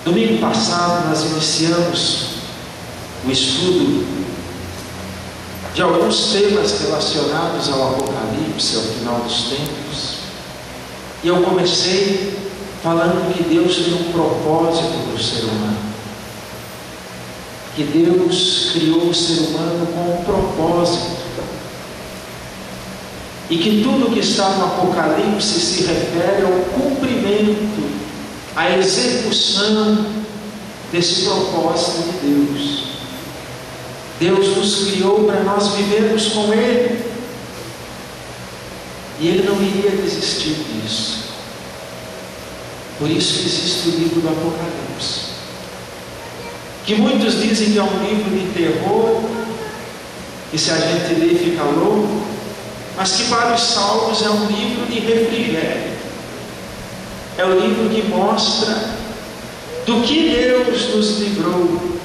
Domingo passado nós iniciamos o estudo de alguns temas relacionados ao Apocalipse, ao final dos tempos. E eu comecei falando que Deus tem um propósito para o ser humano. Que Deus criou o ser humano com um propósito. E que tudo que está no Apocalipse se refere ao cumprimento, à execução desse propósito de Deus. Deus nos criou para nós vivermos com Ele. E Ele não iria desistir disso. Por isso que existe o livro do Apocalipse, que muitos dizem que é um livro de terror, que se a gente lê fica louco, mas que para os salvos é um livro de refrigério. É o livro que mostra do que Deus nos livrou.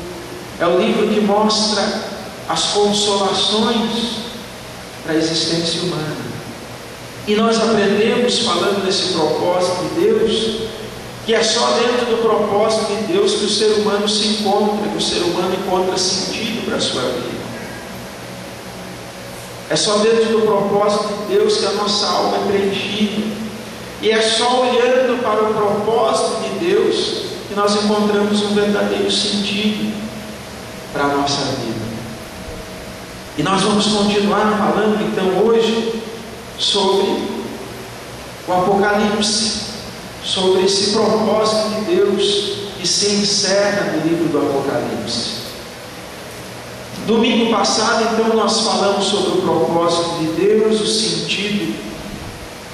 É o livro que mostra as consolações para a existência humana. E nós aprendemos, falando desse propósito de Deus, que é só dentro do propósito de Deus que o ser humano se encontra, que o ser humano encontra sentido para a sua vida. É só dentro do propósito de Deus que a nossa alma é preenchida. E é só olhando para o propósito de Deus que nós encontramos um verdadeiro sentido para a nossa vida. E nós vamos continuar falando então hoje sobre o Apocalipse, sobre esse propósito de Deus que se encerra no livro do Apocalipse. Domingo passado, então, nós falamos sobre o propósito de Deus, o sentido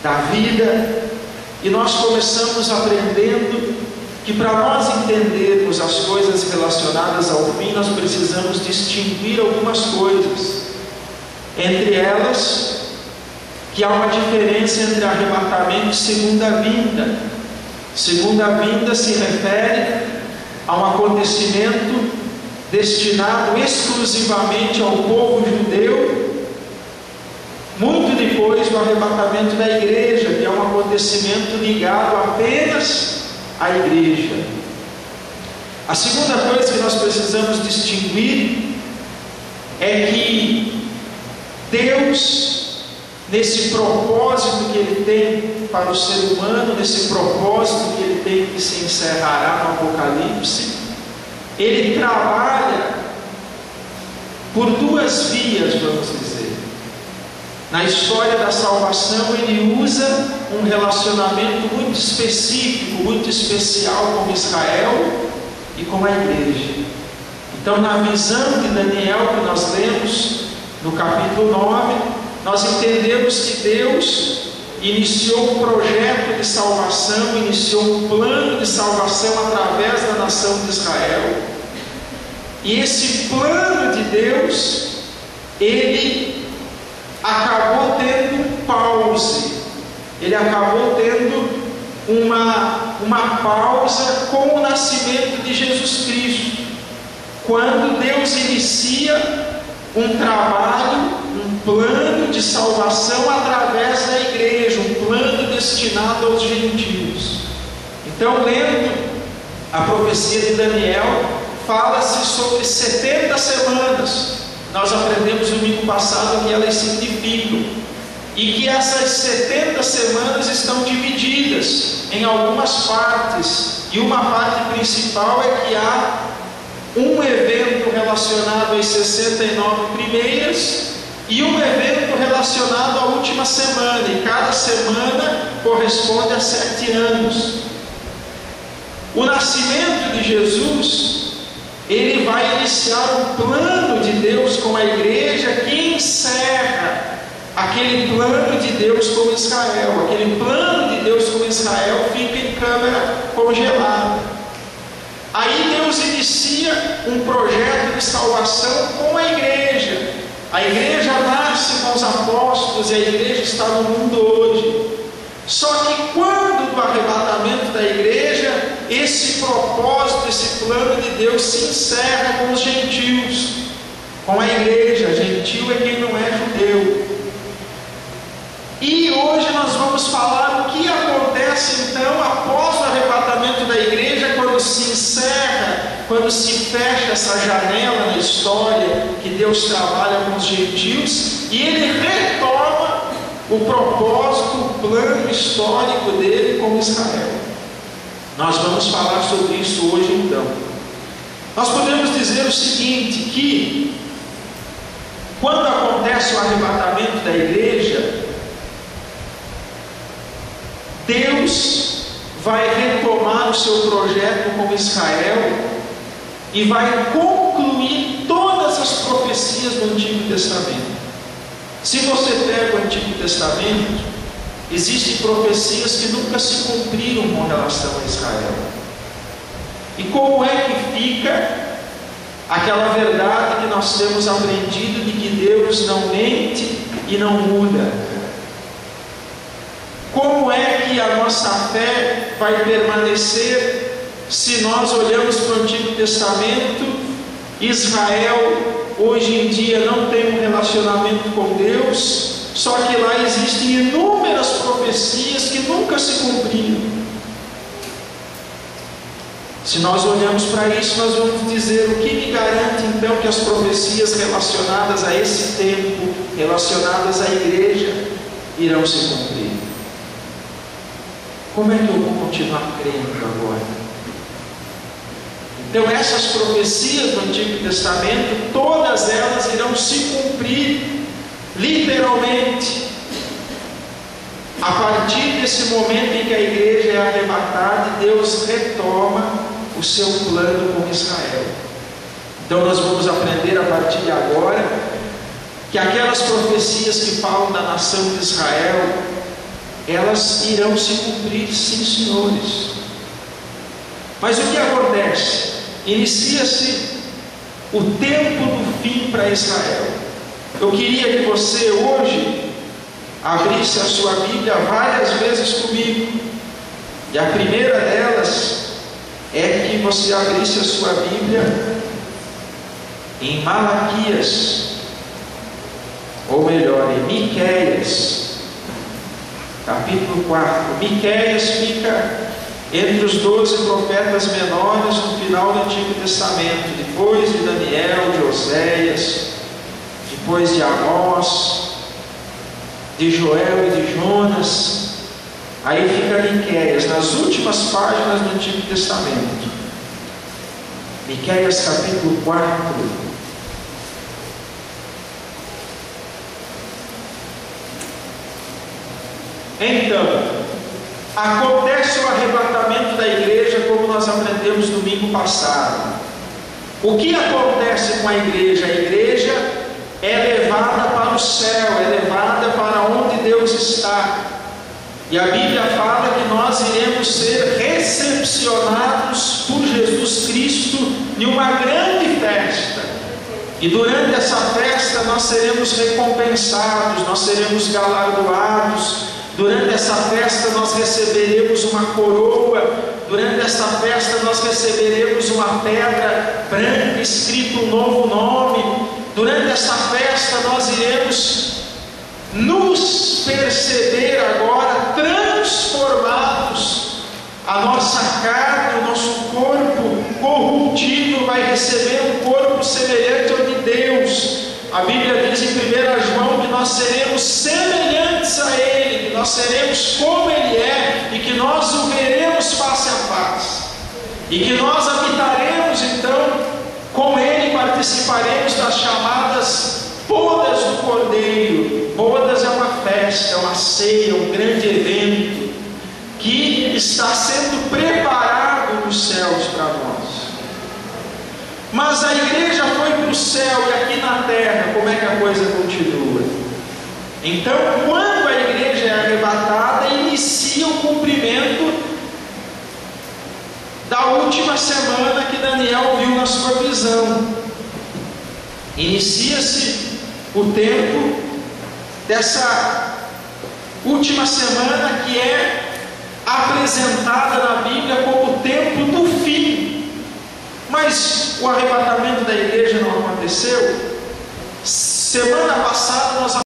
da vida, e nós começamos aprendendo que para nós entendermos as coisas relacionadas ao fim, nós precisamos distinguir algumas coisas. Entre elas, que há uma diferença entre arrebatamento e segunda vinda. Segunda vinda se refere a um acontecimento destinado exclusivamente ao povo judeu, muito depois do arrebatamento da igreja, que é um acontecimento ligado apenas à igreja. A segunda coisa que nós precisamos distinguir é que Deus, nesse propósito que Ele tem para o ser humano, nesse propósito que Ele tem que se encerrará no Apocalipse, Ele trabalha por duas vias, vamos dizer. Na história da salvação, Ele usa um relacionamento muito específico, muito especial com Israel e com a igreja. Então, na visão de Daniel que nós lemos no capítulo 9, nós entendemos que Deus iniciou um projeto de salvação, iniciou um plano de salvação através da nação de Israel. E esse plano de Deus, ele acabou tendo um pause, ele acabou tendo uma pausa com o nascimento de Jesus Cristo, quando Deus inicia um trabalho, um plano de salvação através da igreja, um plano destinado aos gentios. Então, lendo a profecia de Daniel, fala-se sobre 70 semanas. Nós aprendemos no domingo passado que elas significam, e que essas 70 semanas estão divididas em algumas partes, e uma parte principal é que há um evento relacionado às 69 primeiras e um evento relacionado à última semana, e cada semana corresponde a 7 anos. O nascimento de Jesus, ele vai iniciar um plano de Deus com a igreja que encerra aquele plano de Deus com Israel. Aquele plano de Deus com Israel fica em câmara congelada. Aí Deus inicia um projeto de salvação com a igreja. A igreja nasce com os apóstolos e a igreja está no mundo hoje. Só que quando do arrebatamento da igreja, esse propósito, esse plano de Deus se encerra com os gentios, com a igreja. Gentil é quem não é judeu. E hoje nós vamos falar o que acontece então após o arrebatamento da igreja, quando se encerra quando se fecha essa janela na história que Deus trabalha com os gentios, e Ele retoma o propósito, o plano histórico dele com Israel. Nós vamos falar sobre isso hoje então. Nós podemos dizer o seguinte, que quando acontece o arrebatamento da igreja, Deus vai retomar o seu projeto com Israel e vai concluir todas as profecias do Antigo Testamento. Se você pega o Antigo Testamento, existem profecias que nunca se cumpriram com relação a Israel. E como é que fica aquela verdade que nós temos aprendido de que Deus não mente e não muda? Como é que a nossa fé vai permanecer se nós olhamos para o Antigo Testamento? Israel hoje em dia não tem um relacionamento com Deus, só que lá existem inúmeras profecias que nunca se cumpriram. Se nós olhamos para isso, nós vamos dizer: o que me garante então que as profecias relacionadas a esse tempo, relacionadas à igreja, irão se cumprir? Como é que eu vou continuar crendo agora? Então essas profecias do Antigo Testamento, todas elas irão se cumprir literalmente a partir desse momento em que a igreja é arrebatada e Deus retoma o seu plano com Israel. Então nós vamos aprender a partir de agora que aquelas profecias que falam da nação de Israel, elas irão se cumprir, sim, senhores. Mas o que acontece? Inicia-se o tempo do fim para Israel. Eu queria que você hoje abrisse a sua Bíblia várias vezes comigo. E a primeira delas é que você abrisse a sua Bíblia em Malaquias, ou melhor, em Miqueias, capítulo 4. Miqueias fica entre os 12 profetas menores no final do Antigo Testamento, depois de Daniel, de Oséias, depois de Amós, de Joel e de Jonas. Aí fica Miqueias, nas últimas páginas do Antigo Testamento. Miqueias capítulo 4. Então, acontece o arrebatamento da igreja, como nós aprendemos no domingo passado. O que acontece com a igreja? A igreja é levada para o céu, é levada para onde Deus está. E a Bíblia fala que nós iremos ser recepcionados por Jesus Cristo em uma grande festa. E durante essa festa nós seremos recompensados, nós seremos galardoados. Durante essa festa nós receberemos uma coroa. Durante essa festa nós receberemos uma pedra branca escrito um novo nome. Durante essa festa nós iremos nos perceber agora transformados. A nossa carne, o nosso corpo corruptível vai receber um corpo semelhante ao de Deus. A Bíblia diz em 1 João que nós seremos semelhantes a Ele, que nós seremos como Ele é, e que nós o veremos face a face, e que nós habitaremos então com Ele e participaremos das chamadas bodas do Cordeiro. Bodas é uma festa, é uma ceia, um grande evento que está sendo preparado nos céus para nós. Mas a igreja foi para o céu, e aqui na terra, como é que a coisa continua? Então, quando a igreja é arrebatada, inicia o cumprimento da última semana que Daniel viu na sua visão. Inicia-se o tempo dessa última semana, que é apresentada na Bíblia como o tempo do fim. Mas o arrebatamento da igreja não aconteceu. Semana passada nós